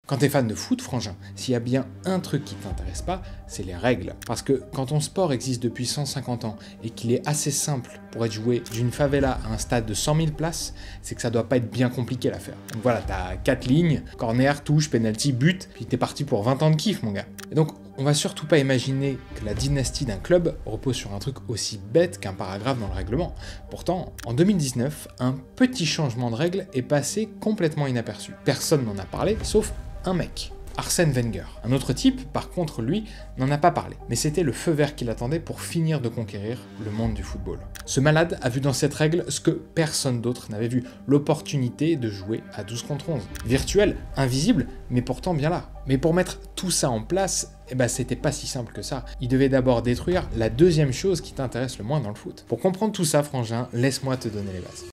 Quand t'es fan de foot, frangin, s'il y a bien un truc qui t'intéresse pas, c'est les règles. Parce que quand ton sport existe depuis 150 ans et qu'il est assez simple pour être joué d'une favela à un stade de 100 000 places, c'est que ça doit pas être bien compliqué l'affaire. Donc voilà, t'as 4 lignes, corner, touche, penalty, but, puis t'es parti pour 20 ans de kiff, mon gars. Et donc, on va surtout pas imaginer que la dynastie d'un club repose sur un truc aussi bête qu'un paragraphe dans le règlement. Pourtant, en 2019, un petit changement de règle est passé complètement inaperçu. Personne n'en a parlé, sauf un mec. Arsène Wenger. Un autre type, par contre, lui, n'en a pas parlé. Mais c'était le feu vert qu'il attendait pour finir de conquérir le monde du football. Ce malade a vu dans cette règle ce que personne d'autre n'avait vu, l'opportunité de jouer à 12 contre 11. Virtuel, invisible, mais pourtant bien là. Mais pour mettre tout ça en place, c'était pas si simple que ça. Il devait d'abord détruire la deuxième chose qui t'intéresse le moins dans le foot. Pour comprendre tout ça, frangin, laisse-moi te donner les bases.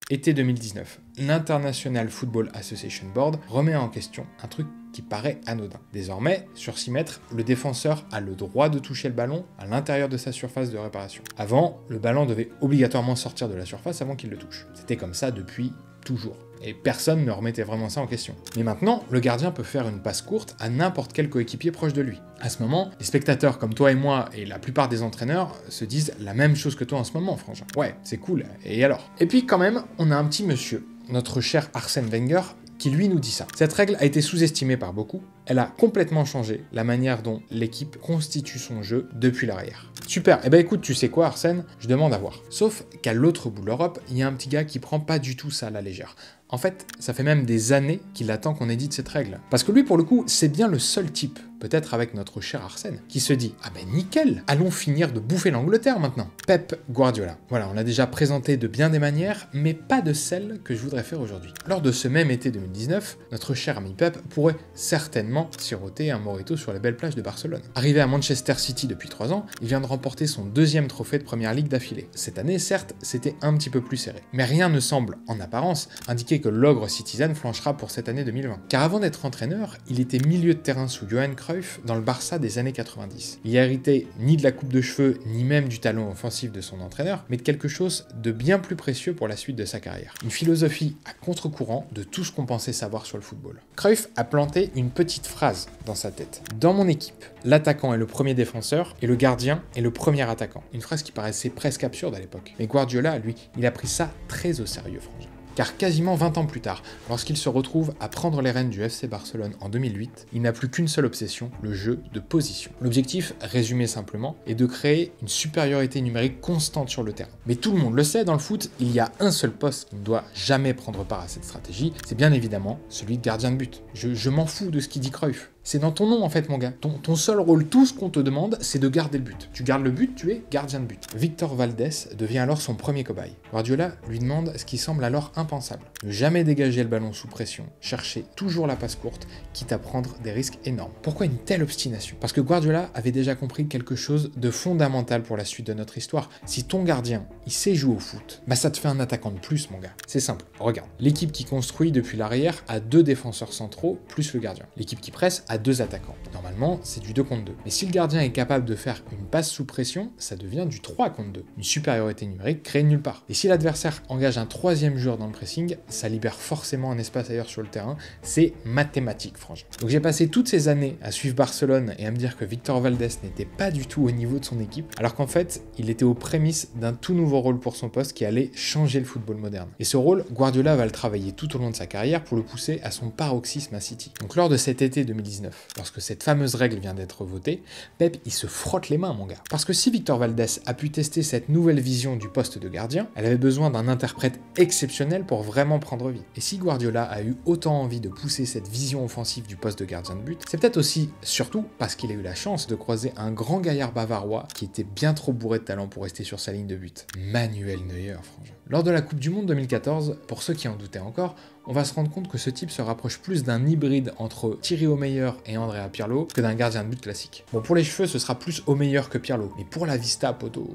Été 2019, l'International Football Association Board remet en question un truc qui paraît anodin. Désormais, sur 6 mètres, le défenseur a le droit de toucher le ballon à l'intérieur de sa surface de réparation. Avant, le ballon devait obligatoirement sortir de la surface avant qu'il le touche. C'était comme ça depuis toujours. Et personne ne remettait vraiment ça en question. Mais maintenant, le gardien peut faire une passe courte à n'importe quel coéquipier proche de lui. À ce moment, les spectateurs comme toi et moi et la plupart des entraîneurs se disent la même chose que toi en ce moment, frangin. Ouais, c'est cool, et alors? Et puis quand même, on a un petit monsieur, notre cher Arsène Wenger, qui lui nous dit ça. Cette règle a été sous-estimée par beaucoup, elle a complètement changé la manière dont l'équipe constitue son jeu depuis l'arrière. Super, écoute, tu sais quoi Arsène? Je demande à voir. Sauf qu'à l'autre bout de l'Europe, il y a un petit gars qui prend pas du tout ça à la légère. En fait, ça fait même des années qu'il attend qu'on édite cette règle. Parce que lui, pour le coup, c'est bien le seul type, peut-être avec notre cher Arsène, qui se dit « Ah ben nickel, allons finir de bouffer l'Angleterre maintenant !» Pep Guardiola. Voilà, on l'a déjà présenté de bien des manières, mais pas de celle que je voudrais faire aujourd'hui. Lors de ce même été 2019, notre cher ami Pep pourrait certainement siroter un mojito sur les belles plages de Barcelone. Arrivé à Manchester City depuis 3 ans, il vient de remporter son 2e trophée de Première Ligue d'affilée. Cette année, certes, c'était un petit peu plus serré. Mais rien ne semble, en apparence, indiquer que l'ogre Citizen flanchera pour cette année 2020. Car avant d'être entraîneur, il était milieu de terrain sous Johan Cruyff dans le Barça des années 90. Il a hérité ni de la coupe de cheveux, ni même du talent offensif de son entraîneur, mais de quelque chose de bien plus précieux pour la suite de sa carrière. Une philosophie à contre-courant de tout ce qu'on pensait savoir sur le football. Cruyff a planté une petite phrase dans sa tête. Dans mon équipe, l'attaquant est le premier défenseur et le gardien est le premier attaquant. Une phrase qui paraissait presque absurde à l'époque. Mais Guardiola, lui, il a pris ça très au sérieux, frangin. Car quasiment 20 ans plus tard, lorsqu'il se retrouve à prendre les rênes du FC Barcelone en 2008, il n'a plus qu'une seule obsession, le jeu de position. L'objectif, résumé simplement, est de créer une supériorité numérique constante sur le terrain. Mais tout le monde le sait, dans le foot, il y a un seul poste qui ne doit jamais prendre part à cette stratégie, c'est bien évidemment celui de gardien de but. Je m'en fous de ce qu'il dit Cruyff. C'est dans ton nom en fait mon gars. Ton seul rôle, tout ce qu'on te demande, c'est de garder le but. Tu gardes le but, tu es gardien de but. Victor Valdés devient alors son premier cobaye. Guardiola lui demande ce qui semble alors impensable. Ne jamais dégager le ballon sous pression, chercher toujours la passe courte, quitte à prendre des risques énormes. Pourquoi une telle obstination? Parce que Guardiola avait déjà compris quelque chose de fondamental pour la suite de notre histoire. Si ton gardien, il sait jouer au foot, ça te fait un attaquant de plus mon gars. C'est simple, regarde. L'équipe qui construit depuis l'arrière a 2 défenseurs centraux plus le gardien. L'équipe qui presse a 2 attaquants. Normalement, c'est du 2 contre 2. Mais si le gardien est capable de faire une passe sous pression, ça devient du 3 contre 2. Une supériorité numérique créée nulle part. Et si l'adversaire engage un 3e joueur dans le pressing, ça libère forcément un espace ailleurs sur le terrain. C'est mathématique, franchement. Donc j'ai passé toutes ces années à suivre Barcelone et à me dire que Victor Valdés n'était pas du tout au niveau de son équipe, alors qu'en fait, il était aux prémices d'un tout nouveau rôle pour son poste qui allait changer le football moderne. Et ce rôle, Guardiola va le travailler tout au long de sa carrière pour le pousser à son paroxysme à City. Donc lors de cet été 2019, lorsque cette fameuse règle vient d'être votée, Pep il se frotte les mains mon gars. Parce que si Victor Valdés a pu tester cette nouvelle vision du poste de gardien, elle avait besoin d'un interprète exceptionnel pour vraiment prendre vie. Et si Guardiola a eu autant envie de pousser cette vision offensive du poste de gardien de but, c'est peut-être aussi, surtout, parce qu'il a eu la chance de croiser un grand gaillard bavarois qui était bien trop bourré de talent pour rester sur sa ligne de but. Manuel Neuer, frangin. Lors de la Coupe du Monde 2014, pour ceux qui en doutaient encore, on va se rendre compte que ce type se rapproche plus d'un hybride entre Thierry Omeyer et Andrea Pirlo que d'un gardien de but classique. Bon, pour les cheveux, ce sera plus Omeyer que Pirlo, mais pour la vista, poto...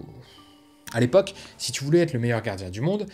À l'époque, si tu voulais être le meilleur gardien du monde,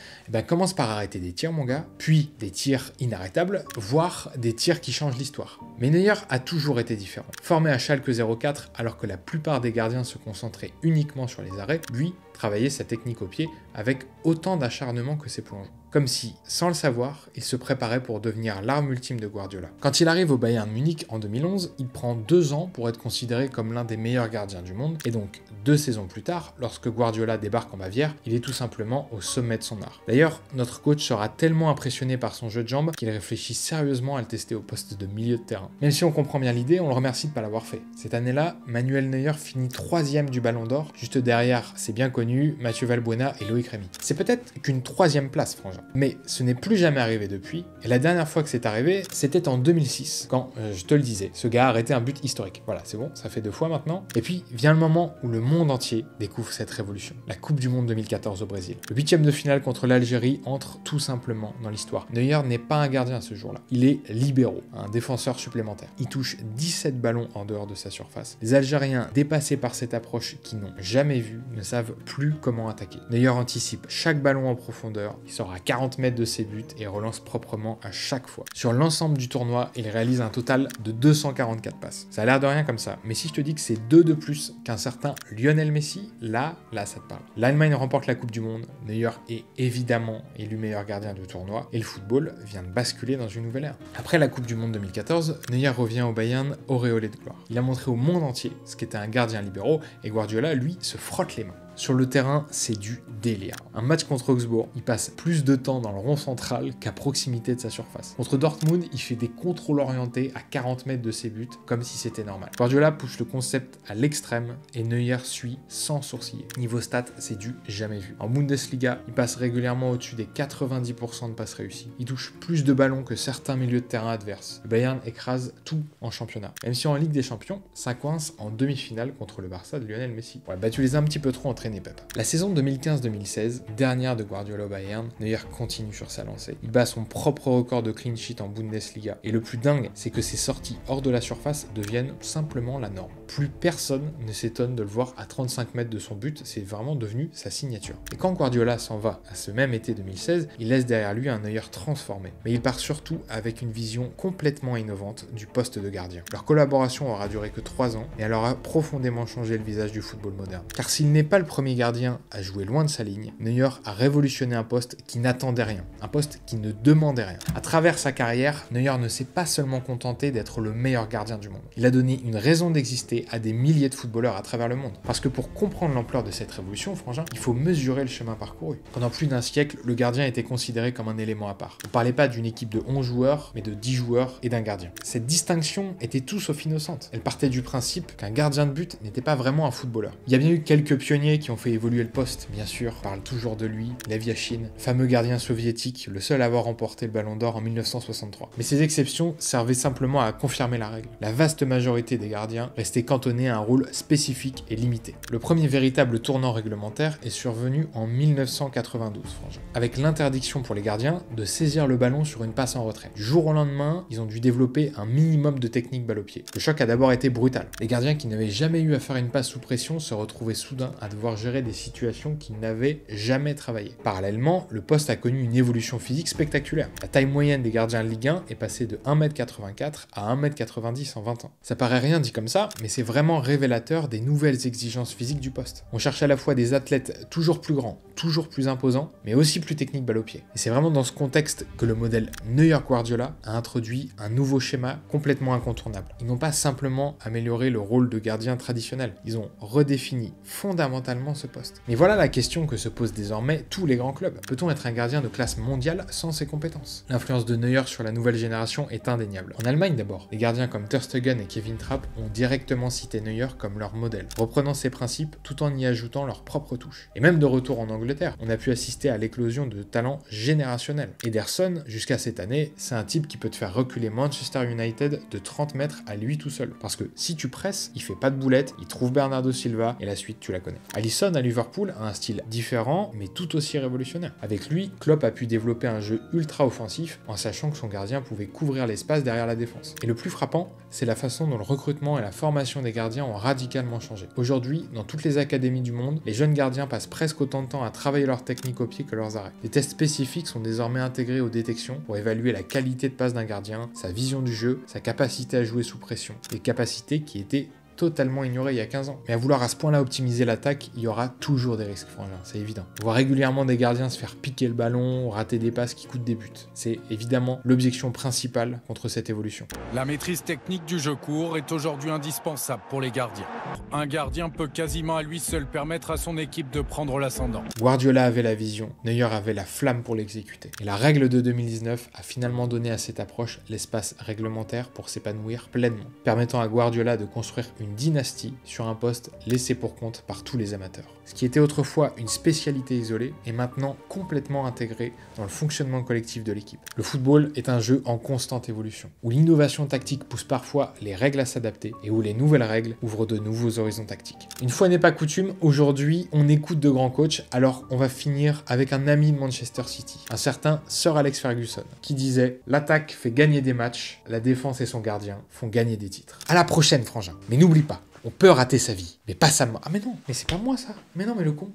commence par arrêter des tirs, mon gars, puis des tirs inarrêtables, voire des tirs qui changent l'histoire. Mais Neuer a toujours été différent. Formé à Schalke 04, alors que la plupart des gardiens se concentraient uniquement sur les arrêts, lui travaillait sa technique au pied avec autant d'acharnement que ses plongeons. Comme si, sans le savoir, il se préparait pour devenir l'arme ultime de Guardiola. Quand il arrive au Bayern Munich en 2011, il prend 2 ans pour être considéré comme l'un des meilleurs gardiens du monde, et donc 2 saisons plus tard, lorsque Guardiola débarque en Bavière, il est tout simplement au sommet de son art. D'ailleurs, notre coach sera tellement impressionné par son jeu de jambes qu'il réfléchit sérieusement à le tester au poste de milieu de terrain. Même si on comprend bien l'idée, on le remercie de ne pas l'avoir fait. Cette année-là, Manuel Neuer finit 3e du Ballon d'Or, juste derrière, c'est bien connu, Mathieu Valbuena et Loïc Rémy. C'est peut-être qu'une 3e place, frangin. Mais ce n'est plus jamais arrivé depuis, et la dernière fois que c'est arrivé, c'était en 2006, quand, je te le disais, ce gars a arrêté un but historique. Voilà, c'est bon, ça fait 2 fois maintenant. Et puis vient le moment où le monde entier découvre cette révolution. La Coupe du Monde 2014 au Brésil. Le 8e de finale contre l'Algérie entre tout simplement dans l'histoire. Neuer n'est pas un gardien ce jour-là. Il est libero, un défenseur supplémentaire. Il touche 17 ballons en dehors de sa surface. Les Algériens, dépassés par cette approche qu'ils n'ont jamais vue, ne savent plus comment attaquer. Neuer anticipe chaque ballon en profondeur, il sort à 40 mètres de ses buts et relance proprement à chaque fois. Sur l'ensemble du tournoi, il réalise un total de 244 passes. Ça a l'air de rien comme ça, mais si je te dis que c'est 2 de plus qu'un certain Lionel Messi, là ça te parle. L'Allemagne remporte la Coupe du Monde, Neuer est évidemment élu meilleur gardien du tournoi, et le football vient de basculer dans une nouvelle ère. Après la Coupe du Monde 2014, Neuer revient au Bayern auréolé de gloire. Il a montré au monde entier ce qu'était un gardien libéraux, et Guardiola, lui, se frotte les mains. Sur le terrain, c'est du délire. Un match contre Augsbourg, il passe plus de temps dans le rond central qu'à proximité de sa surface. Contre Dortmund, il fait des contrôles orientés à 40 mètres de ses buts, comme si c'était normal. Guardiola pousse le concept à l'extrême et Neuer suit sans sourciller. Niveau stats, c'est du jamais vu. En Bundesliga, il passe régulièrement au-dessus des 90% de passes réussies. Il touche plus de ballons que certains milieux de terrain adverses. Le Bayern écrase tout en championnat. Même si en Ligue des Champions, ça coince en demi-finale contre le Barça de Lionel Messi. Ouais, bah tu les as un petit peu trop entraînés, Pep. La saison 2015-2016, dernière de Guardiola au Bayern, Neuer continue sur sa lancée. Il bat son propre record de clean sheet en Bundesliga. Et le plus dingue, c'est que ses sorties hors de la surface deviennent simplement la norme. Plus personne ne s'étonne de le voir à 35 mètres de son but, c'est vraiment devenu sa signature. Et quand Guardiola s'en va à ce même été 2016, il laisse derrière lui un Neuer transformé. Mais il part surtout avec une vision complètement innovante du poste de gardien. Leur collaboration aura duré que 3 ans et elle aura profondément changé le visage du football moderne. Car s'il n'est pas le premier gardien à jouer loin de sa ligne, Neuer a révolutionné un poste qui n'attendait rien, un poste qui ne demandait rien. À travers sa carrière, Neuer ne s'est pas seulement contenté d'être le meilleur gardien du monde. Il a donné une raison d'exister à des milliers de footballeurs à travers le monde. Parce que pour comprendre l'ampleur de cette révolution, frangin, il faut mesurer le chemin parcouru. Pendant plus d'un siècle, le gardien était considéré comme un élément à part. On ne parlait pas d'une équipe de 11 joueurs, mais de 10 joueurs et d'un gardien. Cette distinction était tout sauf innocente. Elle partait du principe qu'un gardien de but n'était pas vraiment un footballeur. Il y a bien eu quelques pionniers qui ont fait évoluer le poste, bien sûr. On parle toujours de lui, Lev Yashin, fameux gardien soviétique, le seul à avoir remporté le Ballon d'Or en 1963. Mais ces exceptions servaient simplement à confirmer la règle. La vaste majorité des gardiens restaient cantonnés à un rôle spécifique et limité. Le premier véritable tournant réglementaire est survenu en 1992, frangin, avec l'interdiction pour les gardiens de saisir le ballon sur une passe en retrait. Du jour au lendemain, ils ont dû développer un minimum de technique balle au pied. Le choc a d'abord été brutal. Les gardiens qui n'avaient jamais eu à faire une passe sous pression se retrouvaient soudain à devoir gérer des situations qu'ils n'avaient jamais travaillé. Parallèlement, le poste a connu une évolution physique spectaculaire. La taille moyenne des gardiens de Ligue 1 est passée de 1m84 à 1m90 en 20 ans. Ça paraît rien dit comme ça, mais c'est vraiment révélateur des nouvelles exigences physiques du poste. On cherche à la fois des athlètes toujours plus grands, toujours plus imposants, mais aussi plus techniques balle au pied. Et c'est vraiment dans ce contexte que le modèle Neuer-Guardiola a introduit un nouveau schéma complètement incontournable. Ils n'ont pas simplement amélioré le rôle de gardien traditionnel, ils ont redéfini fondamentalement ce poste. Mais voilà la question que se posent désormais tous les grands clubs. Peut-on être un gardien de classe mondiale sans ses compétences? L'influence de Neuer sur la nouvelle génération est indéniable. En Allemagne d'abord, les gardiens comme Ter Stegen et Kevin Trapp ont directement cité Neuer comme leur modèle, reprenant ses principes tout en y ajoutant leur propre touche. Et même de retour en Angleterre, on a pu assister à l'éclosion de talents générationnels. Ederson, jusqu'à cette année, c'est un type qui peut te faire reculer Manchester United de 30 mètres à lui tout seul. Parce que si tu presses, il fait pas de boulette, il trouve Bernardo Silva et la suite tu la connais. À Alisson à Liverpool a un style différent, mais tout aussi révolutionnaire. Avec lui, Klopp a pu développer un jeu ultra offensif en sachant que son gardien pouvait couvrir l'espace derrière la défense. Et le plus frappant, c'est la façon dont le recrutement et la formation des gardiens ont radicalement changé. Aujourd'hui, dans toutes les académies du monde, les jeunes gardiens passent presque autant de temps à travailler leur technique au pied que leurs arrêts. Des tests spécifiques sont désormais intégrés aux détections pour évaluer la qualité de passe d'un gardien, sa vision du jeu, sa capacité à jouer sous pression. Des capacités qui étaient totalement ignoré il y a 15 ans. Mais à vouloir à ce point-là optimiser l'attaque, il y aura toujours des risques, frangin, c'est évident. On voit régulièrement des gardiens se faire piquer le ballon, rater des passes qui coûtent des buts. C'est évidemment l'objection principale contre cette évolution. La maîtrise technique du jeu court est aujourd'hui indispensable pour les gardiens. Un gardien peut quasiment à lui seul permettre à son équipe de prendre l'ascendant. Guardiola avait la vision, Neuer avait la flamme pour l'exécuter. Et la règle de 2019 a finalement donné à cette approche l'espace réglementaire pour s'épanouir pleinement, permettant à Guardiola de construire une dynastie sur un poste laissé pour compte par tous les amateurs. Ce qui était autrefois une spécialité isolée est maintenant complètement intégré dans le fonctionnement collectif de l'équipe. Le football est un jeu en constante évolution, où l'innovation tactique pousse parfois les règles à s'adapter et où les nouvelles règles ouvrent de nouveaux horizons tactiques. Une fois n'est pas coutume, aujourd'hui on écoute de grands coachs, alors on va finir avec un ami de Manchester City, un certain Sir Alex Ferguson, qui disait « L'attaque fait gagner des matchs, la défense et son gardien font gagner des titres. » À la prochaine, frangin. Mais n'oublie pas, on peut rater sa vie, mais pas sa mort. Ah mais non, mais c'est pas moi ça. Mais non, mais le con.